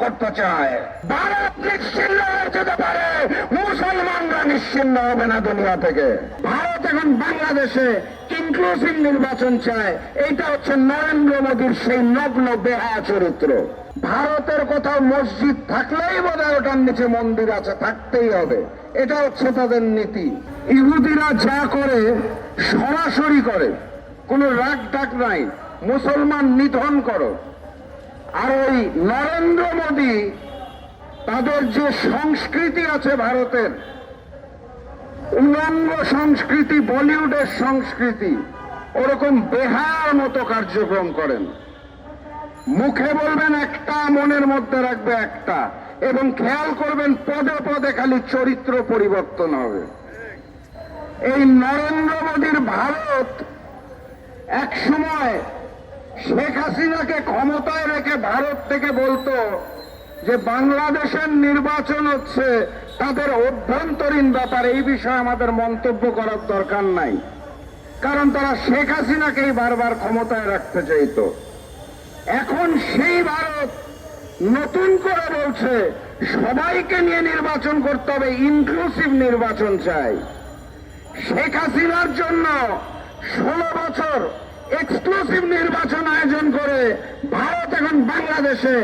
করতে চায়। ভারত নিশ্চিন্ন হয়ে যেতে পারে, মুসলমানরা নিশ্চিন্ন হবে না দুনিয়া থেকে। ভারত এখন বাংলাদেশে ইনক্লুসিভ নির্বাচন চায়। এইটা হচ্ছে নরেন্দ্র মোদীর সেই নগ্ন বেহায়া চরিত্র। ভারতের কোথাও মসজিদ থাকলেই বোধহয় ওটার নিচে মন্দির আছে, থাকতেই হবে, এটা হচ্ছে তাদের নীতি। ইহুদিরা যা করে সরাসরি করে, কোনো রাগ ডাক নাই, মুসলমান নিধন করো। আর ওই নরেন্দ্র মোদী তাদের যে সংস্কৃতি আছে ভারতের, উলঙ্গ সংস্কৃতি, বলিউডের সংস্কৃতি, ওরকম বেহায়ার মতো কার্যক্রম করেন। মুখে বলবেন একটা, মনের মধ্যে রাখবে একটা, এবং খেয়াল করবেন পদে পদে খালি চরিত্র পরিবর্তন হবে। এই নরেন্দ্র মোদীর ভারত এক সময় শেখ হাসিনাকে ক্ষমতায় রেখে ভারত থেকে বলতো যে বাংলাদেশের নির্বাচন হচ্ছে তাদের অভ্যন্তরীণ ব্যাপার, এই বিষয়ে আমাদের মন্তব্য করার দরকার নাই, কারণ তারা শেখ হাসিনাকেই বারবার ক্ষমতায় রাখতে চাইতো। এখন সেই ভারত নতুন করে বলছে সবাইকে নিয়ে নির্বাচন করতে হবে, ইনক্লুসিভ নির্বাচন চাই। শেখ হাসিনার জন্য 16 বছর এক্সক্লুসিভ নির্বাচন আয়োজন করে ভারত এখন বাংলাদেশে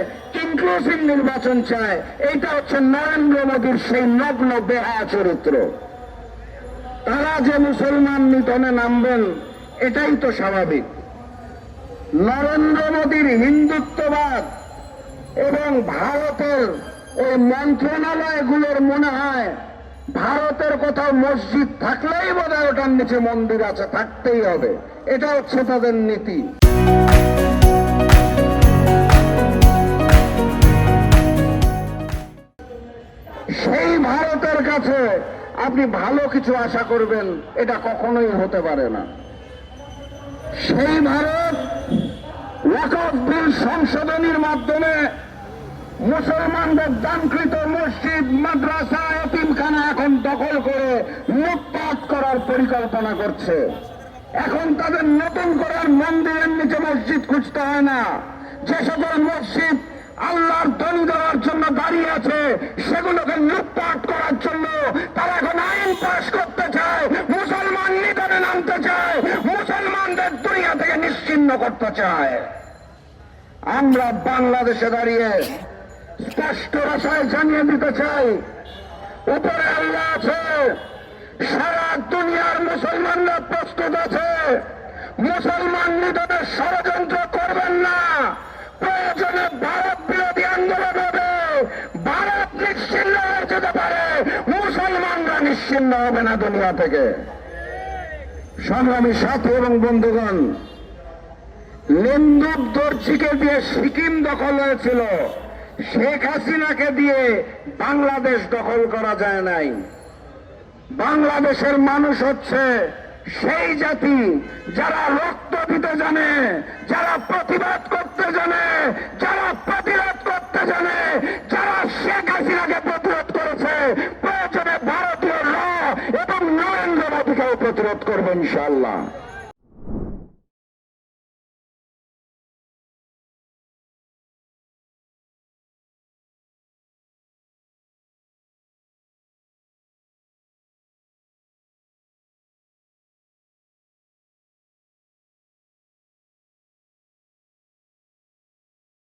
ইনক্লুসিভ নির্বাচন চায়। এইটা হচ্ছে নরেন্দ্র মোদীর সেই নগ্ন বেহায়া চরিত্র। তারা যে মুসলমান নিধনে নামবেন এটাই তো স্বাভাবিক। নরেন্দ্র মোদীর হিন্দুত্ববাদ এবং ভারতের ওই মন্ত্রণালয়গুলোর মনে হয় ভারতের কোথাও মসজিদ থাকলেই বোধহয় ওটার নিচে মন্দির আছে, থাকতেই হবে, এটা হচ্ছে তাদের নীতি। সেই ভারতের কাছে আপনি ভালো কিছু আশা করবেন, এটা কখনোই হতে পারে না। সেই ভারত ওয়াকফ বিল সংশোধনীর মাধ্যমে মুসলমানদের দানকৃত মসজিদ, মাদ্রাসা, এতিমখানা এখন দখল করে লুটপাট করার পরিকল্পনা করছে। এখন তাদের নতুন করার মন্দিরের নিচে মসজিদ খুঁজতে হয় না। যে সকল মসজিদ আল্লাহর ধ্বনি দেওয়ার জন্য দাঁড়িয়ে আছে সেগুলোকে লুটপাট করার জন্য তারা এখন আইন পাস করতে চায়, মুসলমান নিধনে নামতে চায়, মুসলমানদের দুনিয়া থেকে নিশ্চিহ্ন করতে চায়। আমরা বাংলাদেশে দাঁড়িয়ে স্পষ্ট ভাষায় জানিয়ে দিতে চাই, উপরে আল্লাহ আছে, সারা দুনিয়ার মুসলমানরা প্রস্তুত আছে। মুসলমান নিধনের ষড়যন্ত্র করবেন না। প্রয়োজনে ভারত বিরোধী আন্দোলন হবে। ভারত নিশ্চিন্ন হয়ে যেতে পারে, মুসলমানরা নিশ্চিন্ন হবে না দুনিয়া থেকে। সংগ্রামী সাথী এবং বন্ধুগণ, লিন্দুক দর্জিকে দিয়ে সিকিম দখল হয়েছিল, শেখ হাসিনাকে দিয়ে বাংলাদেশ দখল করা যায় নাই। বাংলাদেশের মানুষ হচ্ছে সেই জাতি যারা রক্ত দিতে জানে, যারা প্রতিবাদ করতে জানে, যারা প্রতিরোধ করতে জানে, যারা শেখ হাসিনাকে প্রতিরোধ করেছে। প্রয়োজনে ভারতীয় র এবং নরেন্দ্র মোদীকেও প্রতিরোধ করবে ইনশাআল্লাহ।